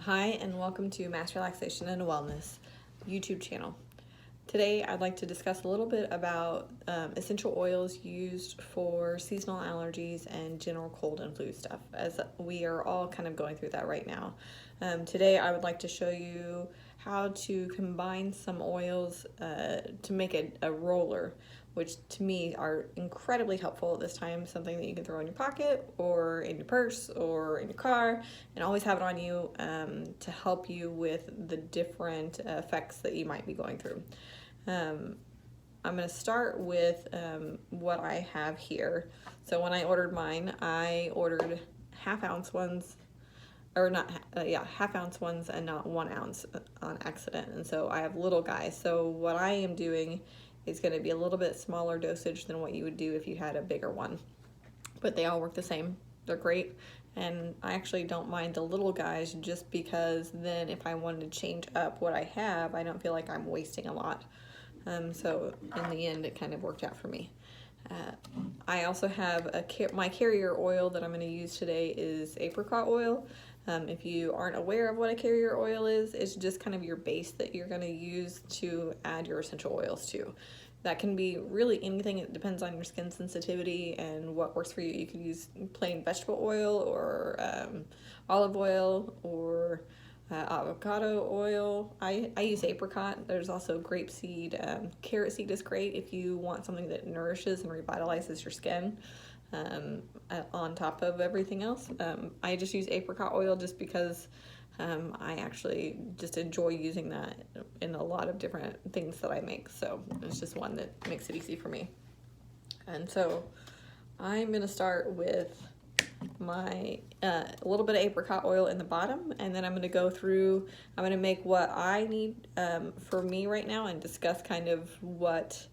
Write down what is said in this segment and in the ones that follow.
Hi, and welcome to Mass Relaxation and Wellness YouTube channel. Today I'd like to discuss a little bit about essential oils used for seasonal allergies and general cold and flu stuff, as we are all kind of going through that right now. Today I would like to show you how to combine some oils to make a roller, which to me are incredibly helpful at this time, something that you can throw in your pocket or in your purse or in your car and always have it on you to help you with the different effects that you might be going through. I'm going to start with what I have here. So when I ordered mine, I ordered half-ounce ones, or not, half-ounce ones and not 1 ounce on accident. And so I have little guys. So what I am doing is going to be a little bit smaller dosage than what you would do if you had a bigger one. But they all work the same. They're great. And I actually don't mind the little guys just because then if I wanted to change up what I have, I don't feel like I'm wasting a lot. So in the end, it kind of worked out for me. I also have my carrier oil that I'm going to use today is apricot oil. If you aren't aware of what a carrier oil is, it's just kind of your base that you're going to use to add your essential oils to. That can be really anything. It depends on your skin sensitivity and what works for you. You can use plain vegetable oil or olive oil or avocado oil. I use apricot. There's also grapeseed. Carrot seed is great if you want something that nourishes and revitalizes your skin on top of everything else. I just use apricot oil just because I actually just enjoy using that in a lot of different things that I make. So it's just one that makes it easy for me. And so I'm going to start with my a little bit of apricot oil in the bottom, and then I'm going to go through, I'm going to make what I need for me right now and discuss kind of what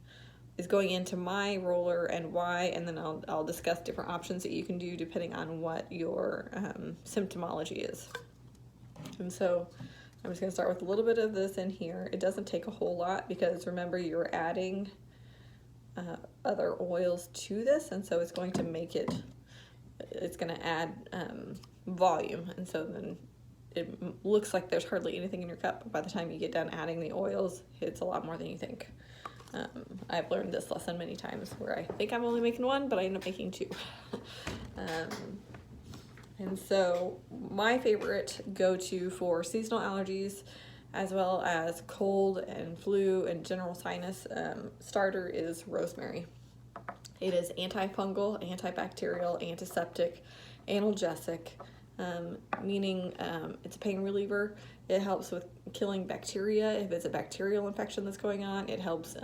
is going into my roller and why, and then I'll discuss different options that you can do depending on what your symptomology is. And so I'm just going to start with a little bit of this in here. It doesn't take a whole lot because remember you're adding other oils to this, and so it's going to make it, it's going to add volume, and so then it looks like there's hardly anything in your cup, but by the time you get done adding the oils, it's a lot more than you think. I've learned this lesson many times where I think I'm only making one, but I end up making two. And so my favorite go-to for seasonal allergies, as well as cold and flu and general sinus starter, is rosemary. It is antifungal, antibacterial, antiseptic, analgesic, meaning it's a pain reliever. It helps with killing bacteria. If it's a bacterial infection that's going on, it helps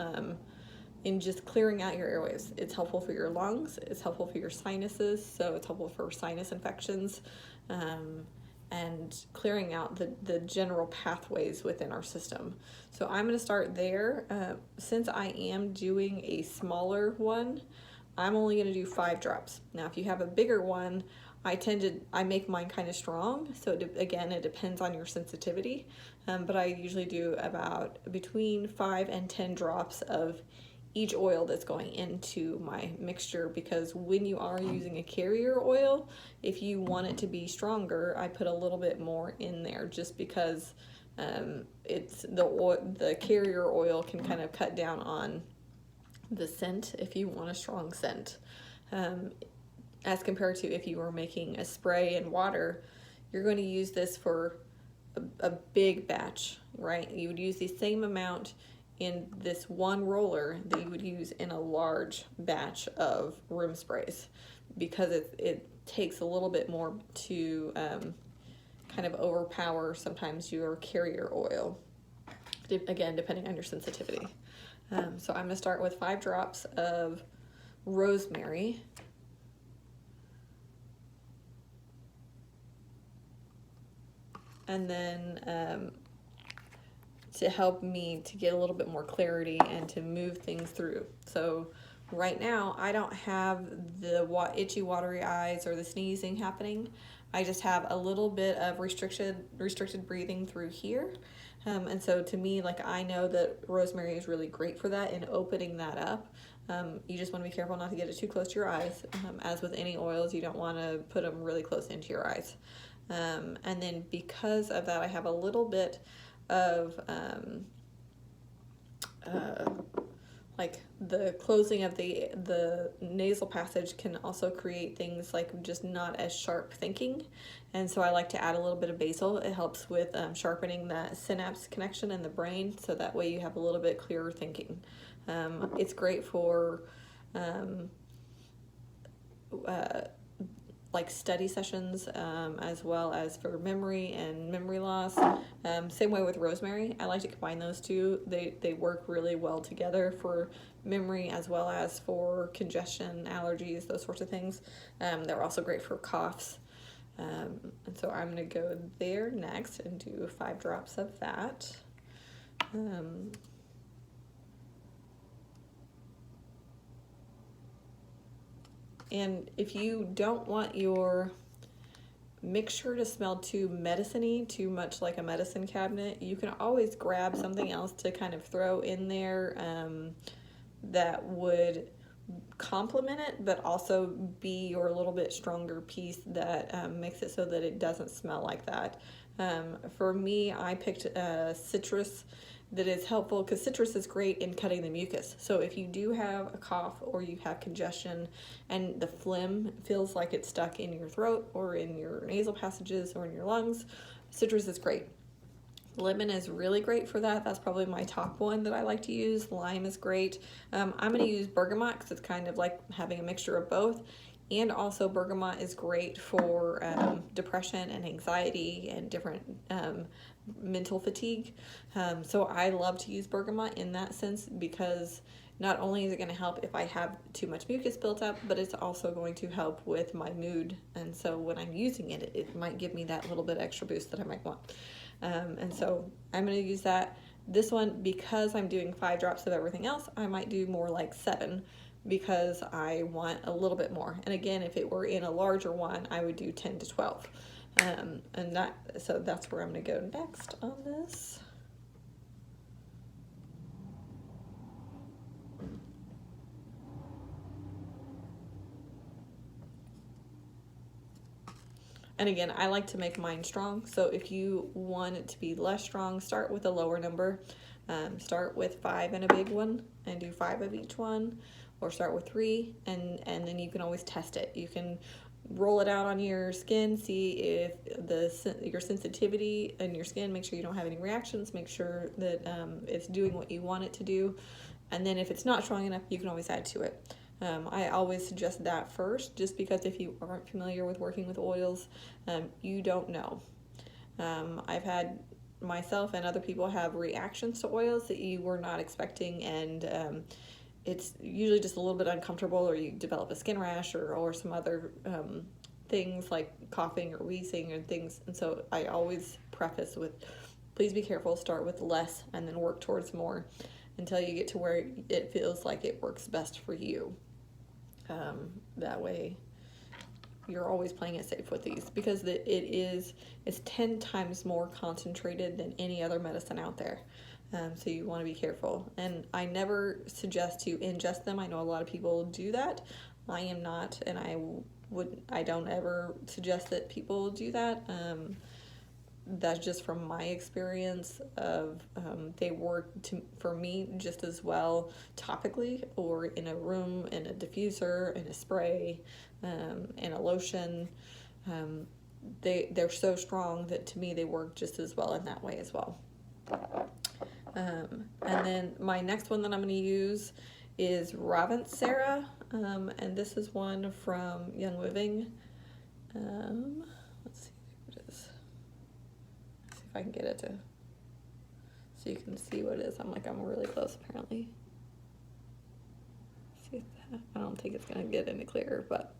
in just clearing out your airways. It's helpful for your lungs. It's helpful for your sinuses, so it's helpful for sinus infections and clearing out the general pathways within our system. So I'm going to start there. Since I am doing a smaller one, I'm only going to do 5 drops. Now, if you have a bigger one, I make mine kind of strong. So again, it depends on your sensitivity. But I usually do about between 5 and 10 drops of each oil that's going into my mixture, because when you are using a carrier oil, if you want it to be stronger, I put a little bit more in there just because it's the carrier oil can kind of cut down on the scent if you want a strong scent, as compared to if you were making a spray and water. You're going to use this for a big batch, right? You would use the same amount in this one roller that you would use in a large batch of room sprays, because it takes a little bit more to kind of overpower sometimes your carrier oil, again depending on your sensitivity. So I'm going to start with 5 drops of rosemary. And then to help me to get a little bit more clarity and to move things through. So right now I don't have the itchy watery eyes or the sneezing happening. I just have a little bit of restricted breathing through here. And so to me, like, I know that rosemary is really great for that and opening that up. You just want to be careful not to get it too close to your eyes. As with any oils, you don't want to put them really close into your eyes. And then because of that, I have a little bit of like the closing of the nasal passage can also create things like just not as sharp thinking, and so I like to add a little bit of basil. It helps with sharpening that synapse connection in the brain, so that way you have a little bit clearer thinking. It's great for like study sessions, as well as for memory and memory loss. Same way with rosemary. I like to combine those two. They work really well together for memory as well as for congestion, allergies, those sorts of things. They're also great for coughs. And so I'm going to go there next and do 5 drops of that. And if you don't want your mixture to smell too medicine-y, too much like a medicine cabinet, you can always grab something else to kind of throw in there that would complement it, but also be your little bit stronger piece that makes it so that it doesn't smell like that. For me, I picked citrus that is helpful because citrus is great in cutting the mucus. So if you do have a cough or you have congestion and the phlegm feels like it's stuck in your throat or in your nasal passages or in your lungs, citrus is great. Lemon is really great for that. That's probably my top one that I like to use. Lime is great. I'm going to use bergamot because it's kind of like having a mixture of both. And also bergamot is great for depression and anxiety and different mental fatigue. So I love to use bergamot in that sense because not only is it going to help if I have too much mucus built up, but it's also going to help with my mood. And so when I'm using it, it might give me that little bit extra boost that I might want. And so I'm going to use that. This one, because I'm doing 5 drops of everything else, I might do more like 7 because I want a little bit more. And again, if it were in a larger one, I would do 10 to 12. So that's where I'm going to go next on this. And again, I like to make mine strong. So if you want it to be less strong, start with a lower number. Start with 5 and a big one and do 5 of each one, or start with 3 and then you can always test it. You can roll it out on your skin, see if your sensitivity in your skin, make sure you don't have any reactions, make sure that it's doing what you want it to do. And then if it's not strong enough, you can always add to it. I always suggest that first, just because if you aren't familiar with working with oils, you don't know. I've had myself and other people have reactions to oils that you were not expecting, and it's usually just a little bit uncomfortable, or you develop a skin rash or some other things like coughing or wheezing and things. And so I always preface with, please be careful, start with less and then work towards more until you get to where it feels like it works best for you. That way you're always playing it safe with these, because it's 10 times more concentrated than any other medicine out there. So you want to be careful. And I never suggest to ingest them. I know a lot of people do that. I am not, and I don't ever suggest that people do that. That's just from my experience of they work for me just as well topically, or in a room, in a diffuser, in a spray, in a lotion. They're so strong that to me they work just as well in that way as well. And then my next one that I'm going to use is ravensara, and this is one from Young Living. Let's see what it is. Let's see if I can get it to, so you can see what it is. I'm really close apparently. See if that, I don't think it's going to get any clearer, but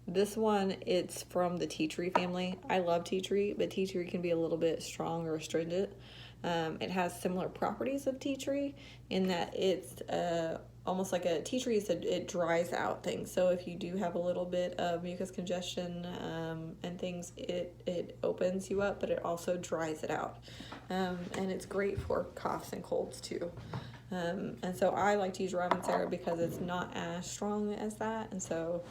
this one, it's from the tea tree family. I love tea tree, but tea tree can be a little bit strong or astringent. It has similar properties of tea tree in that it's almost like a tea tree. It dries out things. So if you do have a little bit of mucus congestion and things, it opens you up, but it also dries it out. And it's great for coughs and colds too. And so I like to use ravensara because it's not as strong as that. And so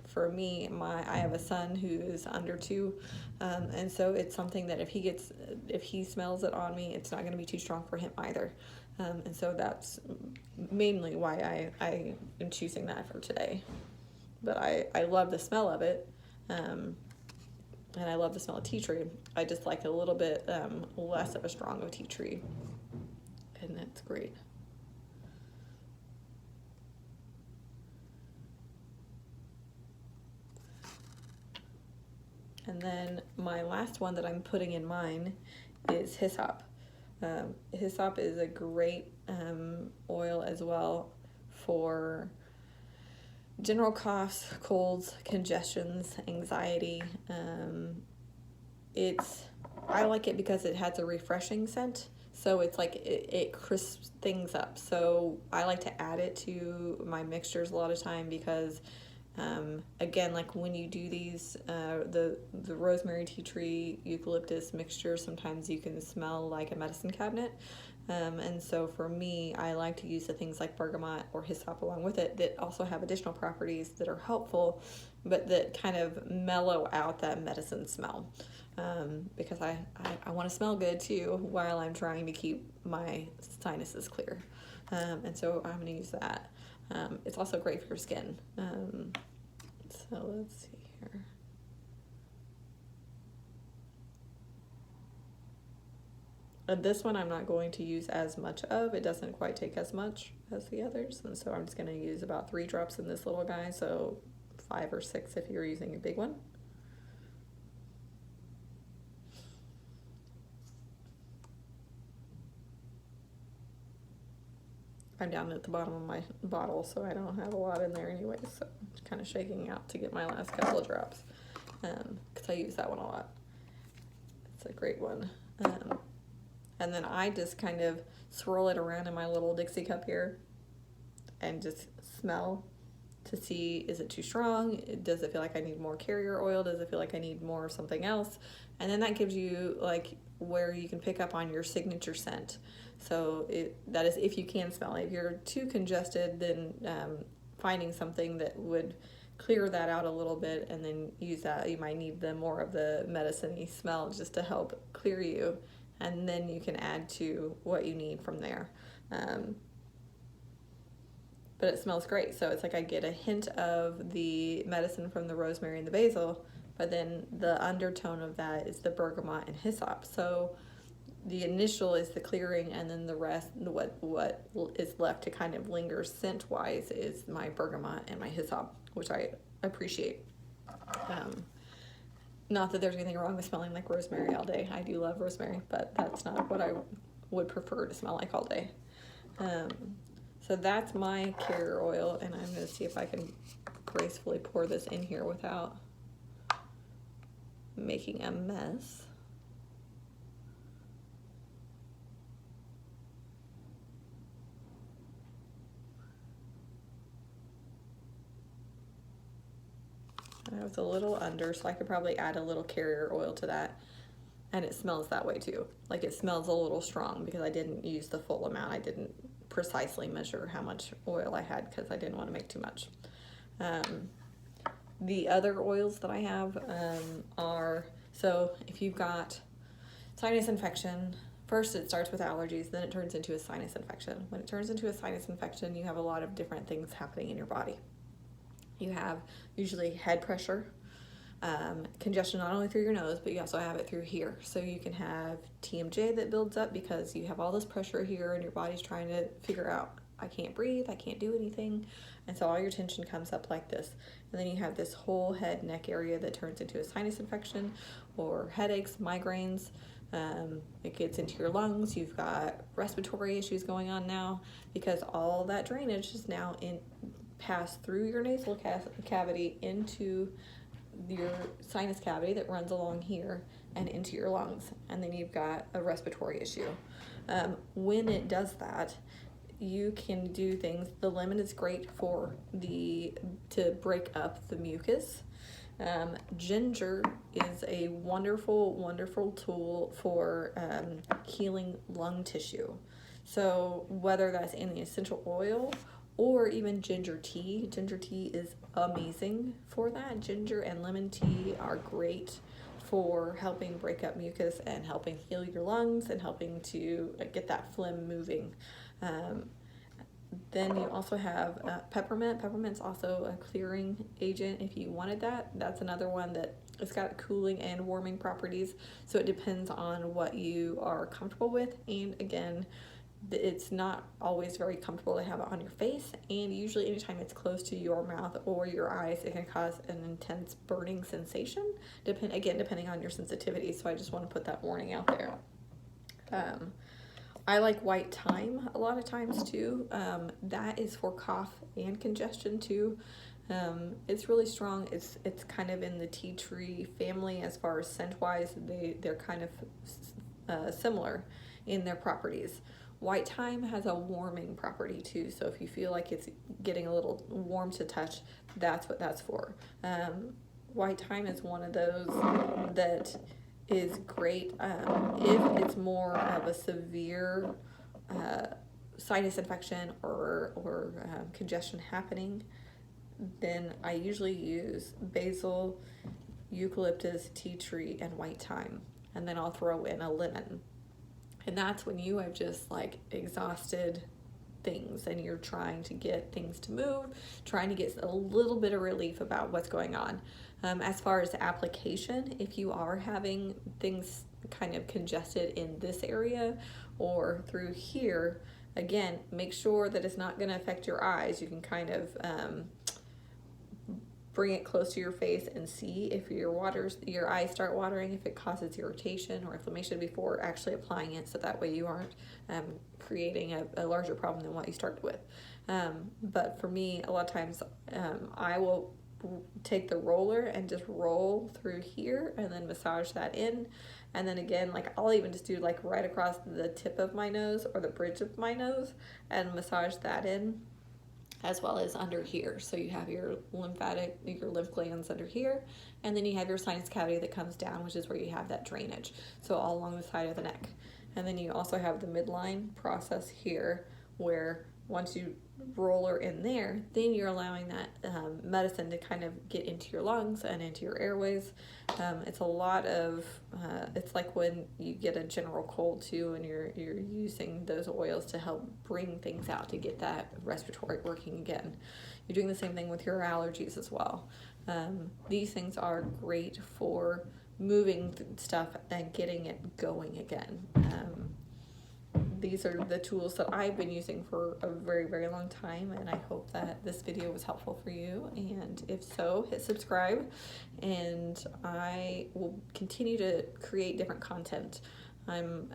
For me, I have a son who is under 2, and so it's something that if he smells it on me, it's not going to be too strong for him either. And so that's mainly why I am choosing that for today. But I love the smell of it, and I love the smell of tea tree. I just like a little bit less of a strong of tea tree, and that's great. And then my last one that I'm putting in mine is hyssop. Hyssop is a great oil as well for general coughs, colds, congestions, anxiety. I like it because it has a refreshing scent. So it's like it crisps things up. So I like to add it to my mixtures a lot of time because again, like when you do these, the rosemary, tea tree, eucalyptus mixture, sometimes you can smell like a medicine cabinet. And so for me, I like to use the things like bergamot or hyssop along with it that also have additional properties that are helpful, but that kind of mellow out that medicine smell. Because I want to smell good too while I'm trying to keep my sinuses clear. And so I'm going to use that. It's also great for your skin. So let's see here. This one I'm not going to use as much of. It doesn't quite take as much as the others. And so I'm just going to use about 3 drops in this little guy. So 5 or 6 if you're using a big one. I'm down at the bottom of my bottle, so I don't have a lot in there anyway, so I'm just kind of shaking out to get my last couple of drops, because I use that one a lot. It's a great one. And then I just kind of swirl it around in my little Dixie cup here and just smell to see, is it too strong? Does it feel like I need more carrier oil? Does it feel like I need more of something else? And then that gives you like where you can pick up on your signature scent. So that is if you can smell it. If you're too congested, then finding something that would clear that out a little bit and then use that. You might need more of the medicine-y smell just to help clear you. And then you can add to what you need from there. But it smells great. So it's like I get a hint of the medicine from the rosemary and the basil, but then the undertone of that is the bergamot and hyssop. So the initial is the clearing, and then the rest, what is left to kind of linger scent-wise is my bergamot and my hyssop, which I appreciate. Not that there's anything wrong with smelling like rosemary all day. I do love rosemary, but that's not what I would prefer to smell like all day. So that's my carrier oil, and I'm going to see if I can gracefully pour this in here without making a mess. I was a little under, so I could probably add a little carrier oil to that. And it smells that way too. Like it smells a little strong because I didn't use the full amount. I didn't precisely measure how much oil I had because I didn't want to make too much. The other oils that I have are, so if you've got sinus infection, first it starts with allergies, then it turns into a sinus infection. When it turns into a sinus infection, you have a lot of different things happening in your body. You have usually head pressure, congestion not only through your nose, but you also have it through here. So you can have TMJ that builds up because you have all this pressure here and your body's trying to figure out, I can't breathe, I can't do anything. And so all your tension comes up like this. And then you have this whole head, neck area that turns into a sinus infection or headaches, migraines. It gets into your lungs. You've got respiratory issues going on now because all that drainage is now pass through your nasal cavity into your sinus cavity that runs along here and into your lungs, and then you've got a respiratory issue. When it does that, you can do things. The lemon is great to break up the mucus. Ginger is a wonderful tool for healing lung tissue. So whether that's in the essential oil or even ginger tea. Ginger tea is amazing for that. Ginger and lemon tea are great for helping break up mucus and helping heal your lungs and helping to get that phlegm moving. Then you also have peppermint. Peppermint's also a clearing agent if you wanted that. That's another one that it's got cooling and warming properties, so it depends on what you are comfortable with. And again, it's not always very comfortable to have it on your face, and usually anytime it's close to your mouth or your eyes, it can cause an intense burning sensation, depending on your sensitivity. So I just want to put that warning out there. I like white thyme a lot of times too. That is for cough and congestion too. It's really strong. It's kind of in the tea tree family as far as scent wise. They're kind of similar in their properties. White thyme has a warming property too, so if you feel like it's getting a little warm to touch, that's what that's for. White thyme is one of those that is great if it's more of a severe sinus infection or congestion happening. Then I usually use basil, eucalyptus, tea tree, and white thyme, and then I'll throw in a lemon. And that's when you have just like exhausted things and you're trying to get things to move, trying to get a little bit of relief about what's going on. As far as application, if you are having things kind of congested in this area or through here, again, make sure that it's not going to affect your eyes. You can kind of bring it close to your face and see if your eyes start watering, if it causes irritation or inflammation before actually applying it, so that way you aren't creating a larger problem than what you started with. But for me, a lot of times I will take the roller and just roll through here and then massage that in. And then again, like I'll even just do like right across the tip of my nose or the bridge of my nose and massage that in, as well as under here. So you have your lymph glands under here, and then you have your sinus cavity that comes down, which is where you have that drainage. So all along the side of the neck. And then you also have the midline process here, where once you roller in there, then you're allowing that medicine to kind of get into your lungs and into your airways. It's a lot of, it's like when you get a general cold too, and you're using those oils to help bring things out to get that respiratory working again. You're doing the same thing with your allergies as well. These things are great for moving stuff and getting it going again. These are the tools that I've been using for a very, very long time, and I hope that this video was helpful for you. And if so, hit subscribe, and I will continue to create different content. I'm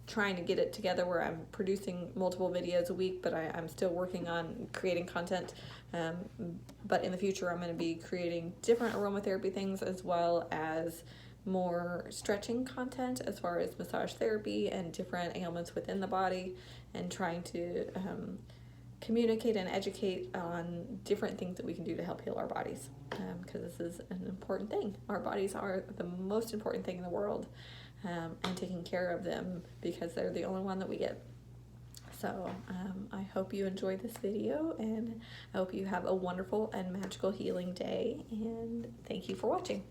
trying to get it together where I'm producing multiple videos a week, but I'm still working on creating content. But in the future, I'm going to be creating different aromatherapy things, as well as more stretching content as far as massage therapy and different ailments within the body, and trying to communicate and educate on different things that we can do to help heal our bodies, because this is an important thing. Our bodies are the most important thing in the world, and taking care of them, because they're the only one that we get. So I hope you enjoyed this video, and I hope you have a wonderful and magical healing day, and thank you for watching.